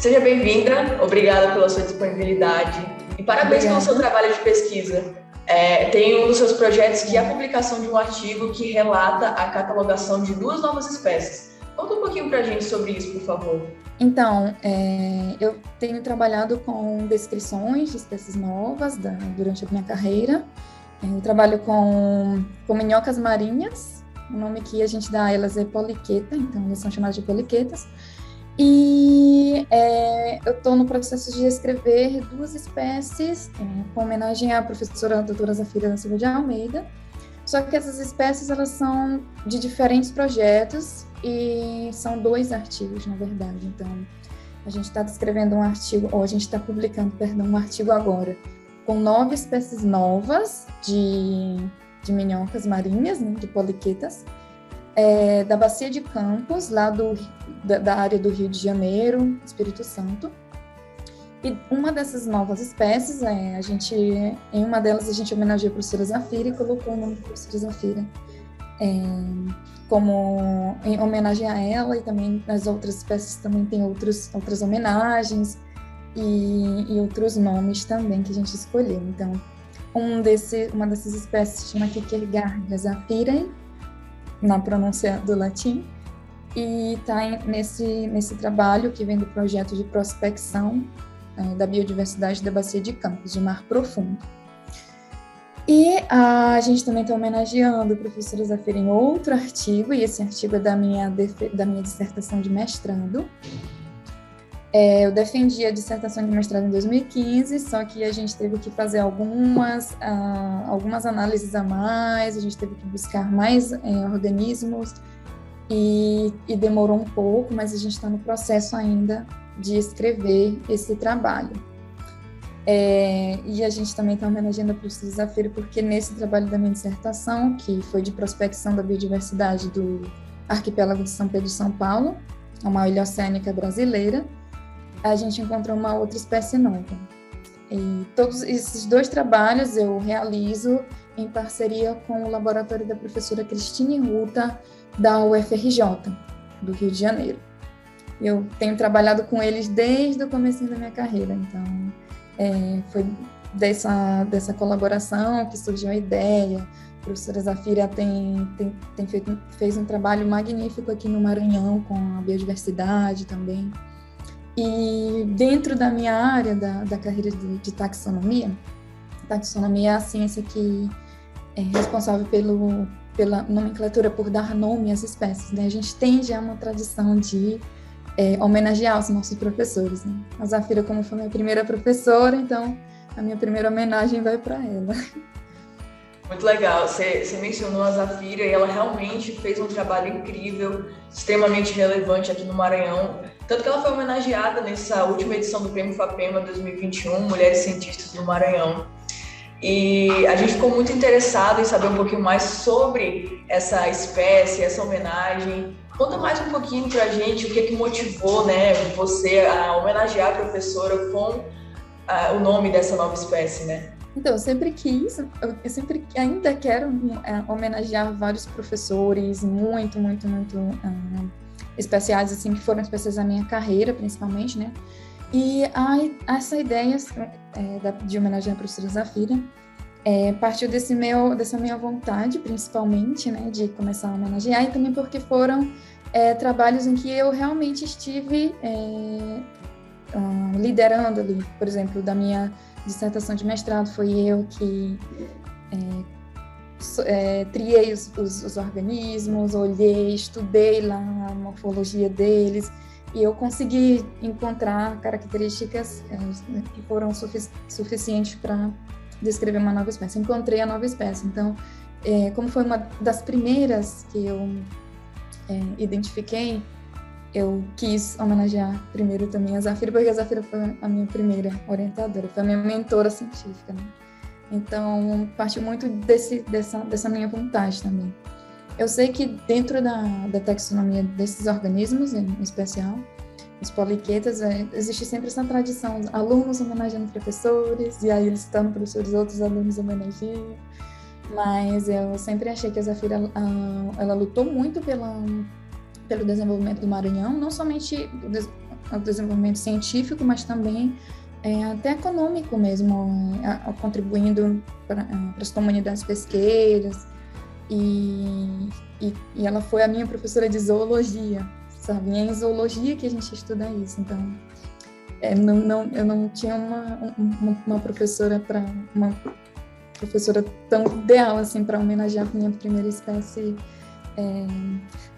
Seja bem-vinda, obrigada pela sua disponibilidade e parabéns pelo seu trabalho de pesquisa. Tem um dos seus projetos que é a publicação de um artigo que relata a catalogação de 2 novas espécies. Conta um pouquinho para a gente sobre isso, por favor. Então, eu tenho trabalhado com descrições de espécies novas durante a minha carreira. Eu trabalho com minhocas marinhas, o nome que a gente dá a elas é poliqueta, então elas são chamadas de poliquetas. E eu estou no processo de escrever 2 espécies, com homenagem à professora doutora Zafira da Silva de Almeida. Só que essas espécies, elas são de diferentes projetos e são 2 artigos, na verdade. Então, a gente está descrevendo um artigo, ou a gente está publicando, um artigo agora, com 9 espécies novas de minhocas marinhas, né, de poliquetas, da Bacia de Campos, lá da área do Rio de Janeiro, Espírito Santo. E uma dessas novas espécies, em uma delas a gente homenageia a professora Zafira e colocou o nome da professora Zafira como em homenagem a ela, e também nas outras espécies também tem outras homenagens e outros nomes também que a gente escolheu. Então, uma dessas espécies se chama Kierkegaardia zafirae, na pronúncia do latim, e está nesse trabalho que vem do projeto de prospecção da biodiversidade da Bacia de Campos, de Mar Profundo. E a gente também está homenageando a professora Zafira em outro artigo, e esse artigo é da minha dissertação de mestrado. Eu defendi a dissertação de mestrado em 2015, só que a gente teve que fazer algumas análises a mais, a gente teve que buscar mais organismos, e demorou um pouco, mas a gente está no processo ainda de escrever esse trabalho. E a gente também está homenageando a professora Zafira, porque nesse trabalho da minha dissertação, que foi de prospecção da biodiversidade do arquipélago de São Pedro e São Paulo, uma ilha oceânica brasileira, a gente encontrou uma outra espécie nova. E todos esses 2 trabalhos eu realizo em parceria com o laboratório da professora Cristine Ruta, da UFRJ, do Rio de Janeiro. Eu tenho trabalhado com eles desde o começo da minha carreira, então foi dessa colaboração que surgiu a ideia. A professora Zafira fez um trabalho magnífico aqui no Maranhão com a biodiversidade também. E dentro da minha área da carreira de taxonomia é a ciência que é responsável pela nomenclatura, por dar nome às espécies, né? A gente tem já uma tradição de homenagear os nossos professores, né? A Zafira, como foi minha primeira professora, então a minha primeira homenagem vai para ela. Muito legal, você mencionou a Zafira e ela realmente fez um trabalho incrível, extremamente relevante aqui no Maranhão, tanto que ela foi homenageada nessa última edição do Prêmio FAPEMA 2021, Mulheres Cientistas do Maranhão. E a gente ficou muito interessado em saber um pouquinho mais sobre essa espécie, essa homenagem. Conta mais um pouquinho pra gente o que motivou, né, você a homenagear a professora com o nome dessa nova espécie, né? Então, eu sempre ainda quero homenagear vários professores muito especiais, assim, que foram especiais na minha carreira, principalmente, né? E essa ideia de homenagear a professora Zafira partiu dessa minha vontade, principalmente, né, de começar a homenagear, e também porque foram trabalhos em que eu realmente estive liderando ali. Por exemplo, da minha dissertação de mestrado, foi eu que triei os organismos, olhei, estudei lá a morfologia deles, e eu consegui encontrar características que foram suficientes para descrever uma nova espécie. Encontrei a nova espécie. Então, como foi uma das primeiras que eu identifiquei, eu quis homenagear primeiro também a Zafira, porque a Zafira foi a minha primeira orientadora, foi a minha mentora científica, né? Então, partiu muito dessa minha vontade também. Eu sei que dentro da taxonomia desses organismos, em especial, os poliquetas, existe sempre essa tradição, alunos homenageando professores, e aí eles estão professores, outros alunos homenageiam, mas eu sempre achei que a Zafira, ela lutou muito pelo desenvolvimento do Maranhão, não somente ao desenvolvimento científico, mas também até econômico mesmo, contribuindo para as comunidades pesqueiras. E ela foi a minha professora de zoologia, sabe? E é em zoologia que a gente estuda isso. Então, eu não tinha uma professora tão ideal assim para homenagear a minha primeira espécie.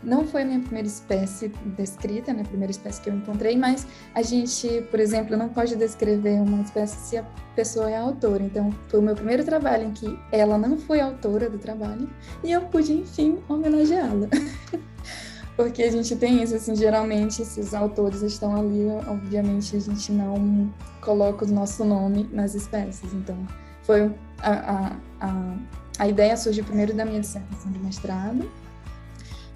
Não foi a minha primeira espécie descrita, né, a primeira espécie que eu encontrei, mas a gente, por exemplo, não pode descrever uma espécie se a pessoa é autora. Então, foi o meu primeiro trabalho em que ela não foi autora do trabalho e eu pude, enfim, homenageá-la. Porque a gente tem isso, assim, geralmente, se os autores estão ali, obviamente a gente não coloca o nosso nome nas espécies. Então, foi a ideia surgiu primeiro da minha dissertação de mestrado.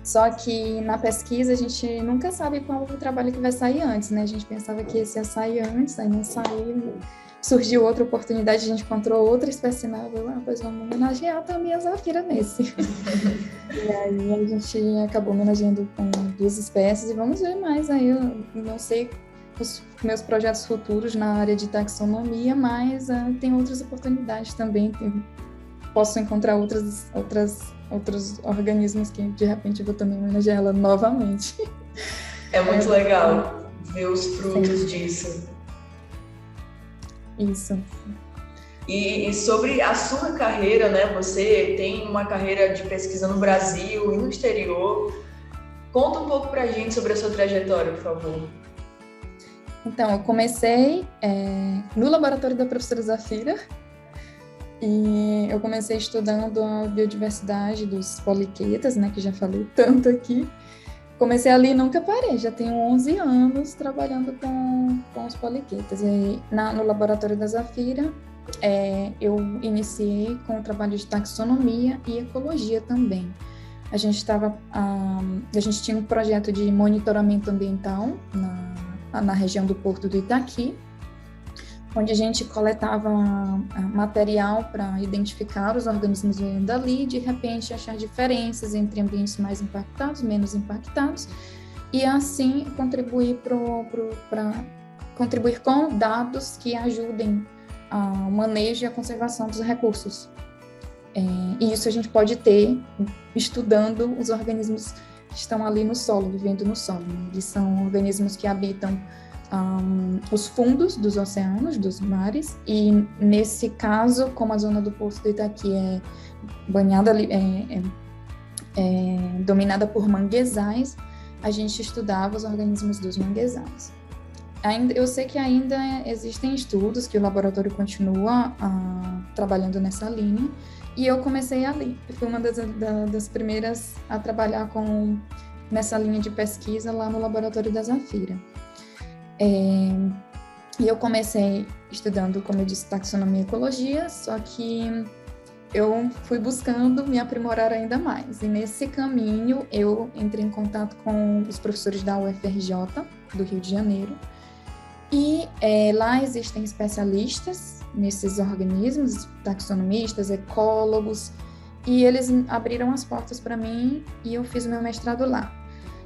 Só que na pesquisa a gente nunca sabe qual o trabalho que vai sair antes, né? A gente pensava que esse ia sair antes, aí não saiu. Surgiu outra oportunidade, a gente encontrou outra espécie nova. Pois vamos homenagear também a Zafira nesse. E aí a gente acabou homenageando com 2 espécies e vamos ver mais. Aí eu não sei os meus projetos futuros na área de taxonomia, mas tem outras oportunidades também. Posso encontrar outros organismos que de repente eu vou também homenagear ela novamente. É muito legal ver os frutos disso. Isso. E sobre a sua carreira, né? Você tem uma carreira de pesquisa no Brasil e no exterior. Conta um pouco pra gente sobre a sua trajetória, por favor. Então, eu comecei no laboratório da professora Zafira. E eu comecei estudando a biodiversidade dos poliquetas, né, que já falei tanto aqui. Comecei ali e nunca parei, já tenho 11 anos trabalhando com os poliquetas. E no laboratório da Zafira, eu iniciei com o trabalho de taxonomia e ecologia também. A gente tinha um projeto de monitoramento ambiental na região do Porto do Itaqui, onde a gente coletava material para identificar os organismos vivendo ali, de repente achar diferenças entre ambientes mais impactados, menos impactados, e assim contribuir contribuir com dados que ajudem ao manejo e à conservação dos recursos. E isso a gente pode ter estudando os organismos que estão ali no solo, vivendo no solo. Eles são organismos que habitam os fundos dos oceanos, dos mares, e nesse caso, como a zona do Porto do Itaqui é banhada, dominada por manguezais, a gente estudava os organismos dos manguezais. Eu sei que ainda existem estudos, que o laboratório continua trabalhando nessa linha, e eu comecei ali. Eu fui uma das primeiras a trabalhar nessa linha de pesquisa lá no laboratório da Zafira. E eu comecei estudando, como eu disse, taxonomia e ecologia, só que eu fui buscando me aprimorar ainda mais. E nesse caminho eu entrei em contato com os professores da UFRJ, do Rio de Janeiro, e lá existem especialistas nesses organismos, taxonomistas, ecólogos, e eles abriram as portas para mim e eu fiz o meu mestrado lá.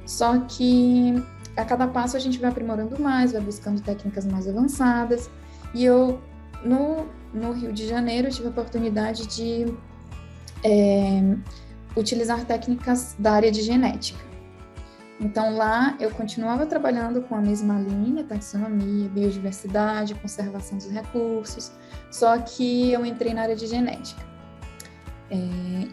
Só que a cada passo a gente vai aprimorando mais, vai buscando técnicas mais avançadas. E eu, no Rio de Janeiro, tive a oportunidade de utilizar técnicas da área de genética. Então, lá eu continuava trabalhando com a mesma linha, taxonomia, biodiversidade, conservação dos recursos, só que eu entrei na área de genética.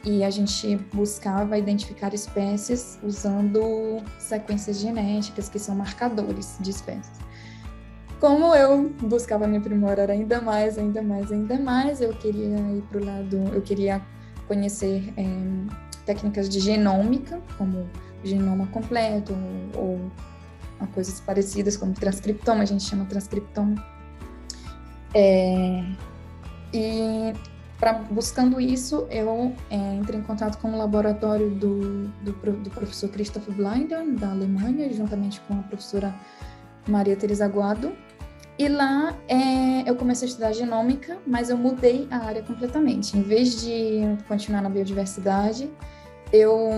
E a gente buscava identificar espécies usando sequências genéticas, que são marcadores de espécies. Como eu buscava me aprimorar ainda mais, eu queria ir para o lado, eu queria conhecer técnicas de genômica, como genoma completo, ou coisas parecidas como transcriptoma, a gente chama transcriptoma. Buscando isso, eu entrei em contato com o laboratório do professor Christoph Blinder, da Alemanha, juntamente com a professora Maria Teresa Guado. E lá eu comecei a estudar genômica, mas eu mudei a área completamente. Em vez de continuar na biodiversidade, eu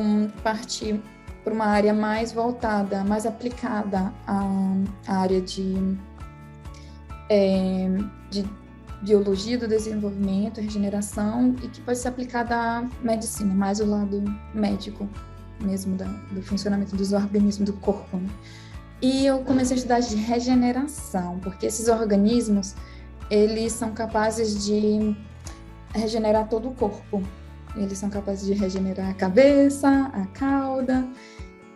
parti para uma área mais voltada, mais aplicada à área de biologia do desenvolvimento, regeneração, e que pode ser aplicada à medicina, mais o lado médico mesmo do funcionamento dos organismos do corpo, né? E eu comecei a estudar de regeneração, porque esses organismos, eles são capazes de regenerar todo o corpo. Eles são capazes de regenerar a cabeça, a cauda,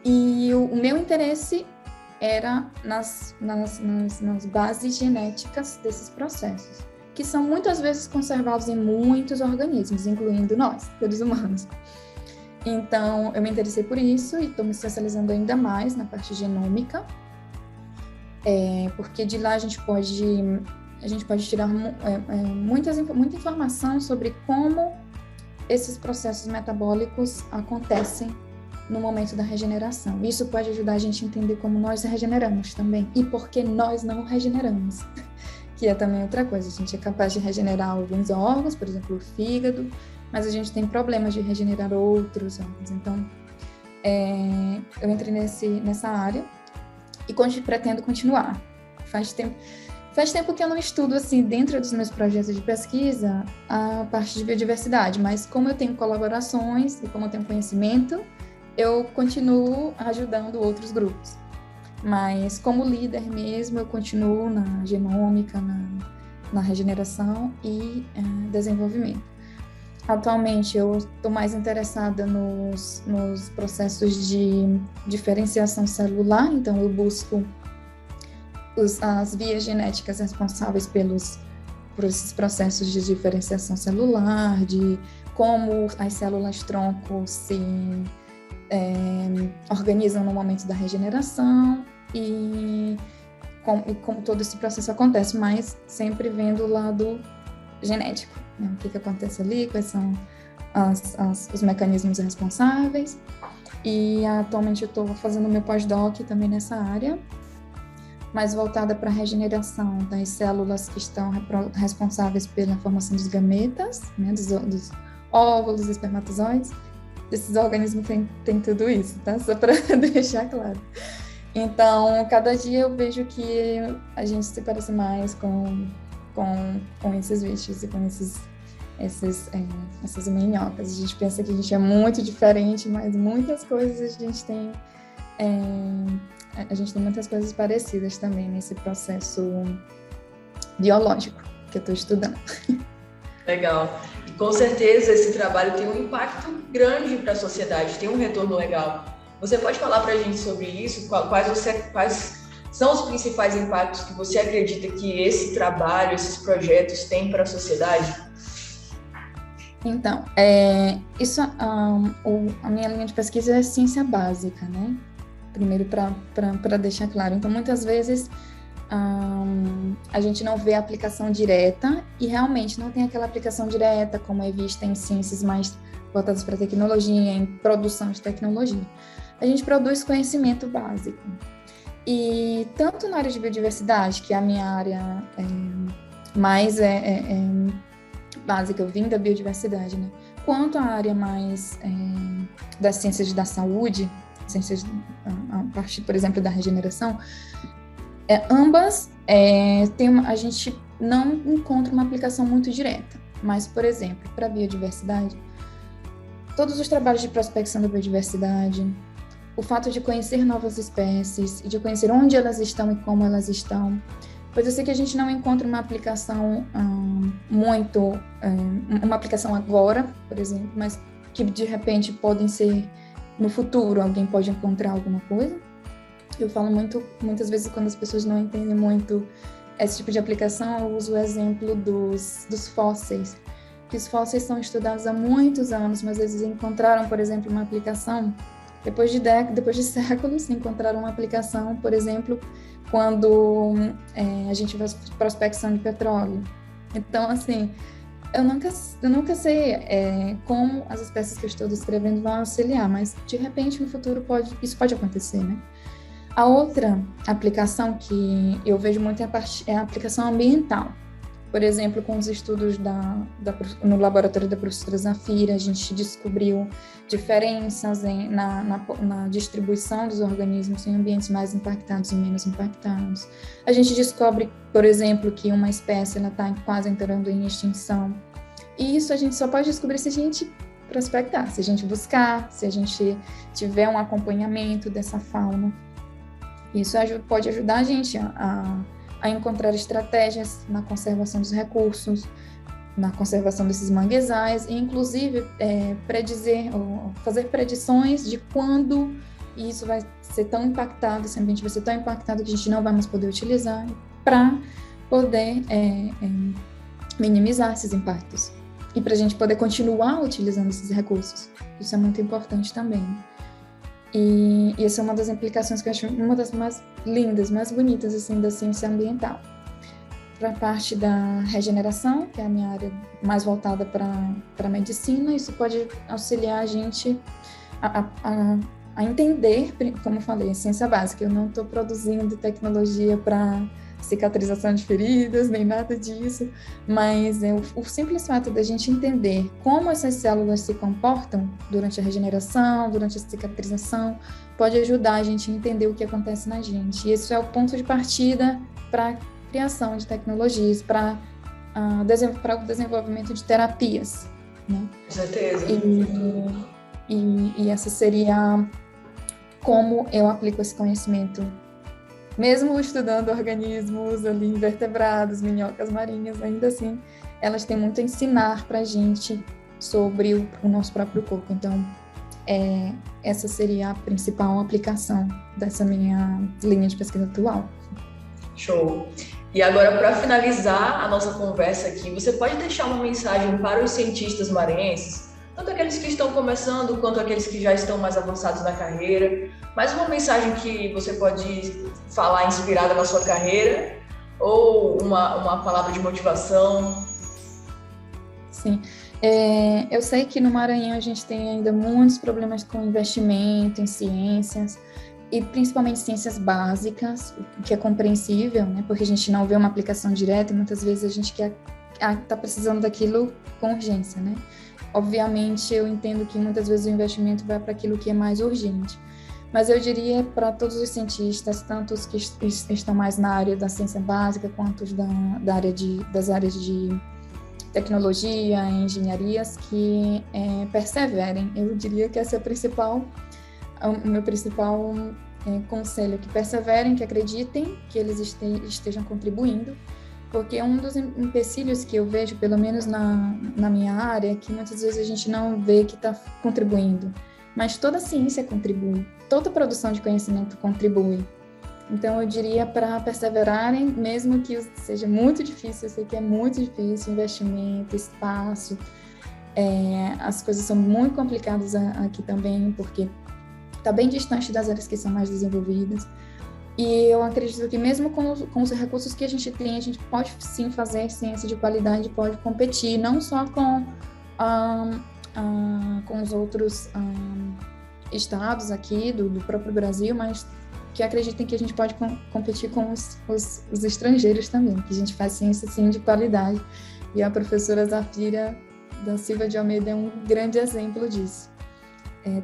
e o meu interesse era nas bases genéticas desses processos, que são muitas vezes conservados em muitos organismos, incluindo nós, seres humanos. Então, eu me interessei por isso e estou me especializando ainda mais na parte genômica, porque de lá a gente pode tirar muita informação sobre como esses processos metabólicos acontecem no momento da regeneração. Isso pode ajudar a gente a entender como nós regeneramos também e por que nós não regeneramos, que é também outra coisa. A gente é capaz de regenerar alguns órgãos, por exemplo, o fígado, mas a gente tem problemas de regenerar outros órgãos. Então, eu entrei nessa área e pretendo continuar. Faz tempo que eu não estudo, assim, dentro dos meus projetos de pesquisa, a parte de biodiversidade, mas como eu tenho colaborações e como eu tenho conhecimento, eu continuo ajudando outros grupos. Mas como líder mesmo, eu continuo na genômica, na regeneração e desenvolvimento. Atualmente, eu estou mais interessada nos processos de diferenciação celular, então eu busco as vias genéticas responsáveis por esses processos de diferenciação celular, de como as células-tronco se organizam no momento da regeneração e como todo esse processo acontece, mas sempre vendo o lado genético, né? O que acontece ali, quais são os mecanismos responsáveis. E atualmente eu estou fazendo meu pós-doc também nessa área, mais voltada para a regeneração das células que estão responsáveis pela formação dos gametas, né? dos óvulos, dos espermatozoides. Esses organismos têm tudo isso, tá? Só para deixar claro. Então, cada dia eu vejo que a gente se parece mais com esses bichos e com essas minhocas. A gente pensa que a gente é muito diferente, mas muitas coisas a gente tem muitas coisas parecidas também nesse processo biológico que eu estou estudando. Legal. E com certeza esse trabalho tem um impacto grande para a sociedade, tem um retorno legal. Você pode falar para a gente sobre isso? Quais são os principais impactos que você acredita que esse trabalho, esses projetos têm para a sociedade? Então, a minha linha de pesquisa é ciência básica, né? Primeiro, para deixar claro. Então, muitas vezes, a gente não vê a aplicação direta e realmente não tem aquela aplicação direta como é vista em ciências mais voltadas para tecnologia, em produção de tecnologia. A gente produz conhecimento básico. E tanto na área de biodiversidade, que é a minha área mais básica, eu vim da biodiversidade, né? Quanto a área mais das ciências da saúde, a partir, por exemplo, da regeneração, ambas a gente não encontra uma aplicação muito direta. Mas, por exemplo, para a biodiversidade, todos os trabalhos de prospecção da biodiversidade, o fato de conhecer novas espécies e de conhecer onde elas estão e como elas estão, pois eu sei que a gente não encontra uma aplicação uma aplicação agora, por exemplo, mas que de repente podem ser no futuro, alguém pode encontrar alguma coisa. Eu falo muitas vezes quando as pessoas não entendem muito esse tipo de aplicação, eu uso o exemplo dos fósseis, que os fósseis são estudados há muitos anos, mas eles encontraram, por exemplo, uma aplicação depois de séculos, encontraram uma aplicação, por exemplo, quando a gente faz prospecção de petróleo. Então, assim, eu nunca sei como as espécies que eu estou descrevendo vão auxiliar, mas, de repente, no futuro isso pode acontecer, né? A outra aplicação que eu vejo muito é a aplicação ambiental. Por exemplo, com os estudos no laboratório da professora Zafira, a gente descobriu diferenças na distribuição dos organismos em ambientes mais impactados e menos impactados. A gente descobre, por exemplo, que uma espécie está quase entrando em extinção. E isso a gente só pode descobrir se a gente prospectar, se a gente buscar, se a gente tiver um acompanhamento dessa fauna. Isso pode ajudar a gente a encontrar estratégias na conservação dos recursos, na conservação desses manguezais, e inclusive predizer, ou fazer predições de quando isso vai ser tão impactado, esse ambiente vai ser tão impactado que a gente não vai mais poder utilizar, para poder minimizar esses impactos. E para a gente poder continuar utilizando esses recursos. Isso é muito importante também. E essa é uma das implicações que eu acho uma das mais lindas, mais bonitas assim, da ciência ambiental. Para a parte da regeneração, que é a minha área mais voltada para a medicina, isso pode auxiliar a gente a entender, como eu falei, a ciência básica. Eu não estou produzindo tecnologia para cicatrização de feridas, nem nada disso, mas o simples fato da gente entender como essas células se comportam durante a regeneração, durante a cicatrização, pode ajudar a gente a entender o que acontece na gente. E isso é o ponto de partida para a criação de tecnologias, para o desenvolvimento de terapias, né? Com certeza. E essa seria como eu aplico esse conhecimento. Mesmo estudando organismos ali invertebrados, minhocas marinhas, ainda assim, elas têm muito a ensinar para a gente sobre o nosso próprio corpo. Então, essa seria a principal aplicação dessa minha linha de pesquisa atual. Show! E agora, para finalizar a nossa conversa aqui, você pode deixar uma mensagem para os cientistas maranhenses, tanto aqueles que estão começando, quanto aqueles que já estão mais avançados na carreira. Mais uma mensagem que você pode falar inspirada na sua carreira, ou uma palavra de motivação? Sim. Eu sei que no Maranhão a gente tem ainda muitos problemas com investimento em ciências, e principalmente ciências básicas, o que é compreensível, né? Porque a gente não vê uma aplicação direta e muitas vezes a gente está precisando daquilo com urgência, né? Obviamente, eu entendo que muitas vezes o investimento vai para aquilo que é mais urgente. Mas eu diria para todos os cientistas, tanto os que estão mais na área da ciência básica, quanto das áreas de tecnologia, engenharias, que perseverem. Eu diria que esse é o meu principal conselho, que perseverem, que acreditem, que eles estejam contribuindo. Porque um dos empecilhos que eu vejo, pelo menos na minha área, é que muitas vezes a gente não vê que está contribuindo. Mas toda a ciência contribui, toda a produção de conhecimento contribui. Então, eu diria para perseverarem, mesmo que seja muito difícil, eu sei que é muito difícil, investimento, espaço, as coisas são muito complicadas aqui também, porque está bem distante das áreas que são mais desenvolvidas. E eu acredito que mesmo com os recursos que a gente tem, a gente pode sim fazer ciência de qualidade, pode competir, não só com os outros estados aqui do próprio Brasil, mas que acreditem que a gente pode competir com os estrangeiros também, que a gente faz ciência sim de qualidade. E a professora Zafira da Silva de Almeida é um grande exemplo disso.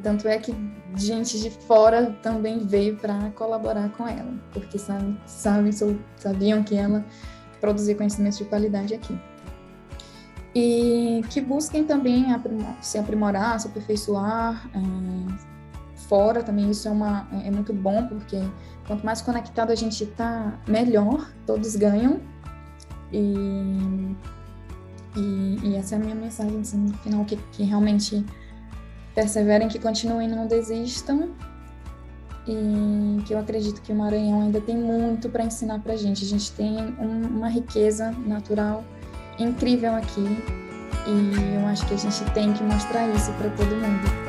Tanto é que gente de fora também veio para colaborar com ela, porque sabiam que ela produzia conhecimentos de qualidade aqui. E que busquem também se aprimorar, se aperfeiçoar fora também. Isso é muito bom, porque quanto mais conectado a gente está, melhor, todos ganham. E essa é a minha mensagem assim, no final, que realmente perseverem, que continuem, não desistam, e que eu acredito que o Maranhão ainda tem muito para ensinar para a gente. A gente tem uma riqueza natural incrível aqui, e eu acho que a gente tem que mostrar isso para todo mundo.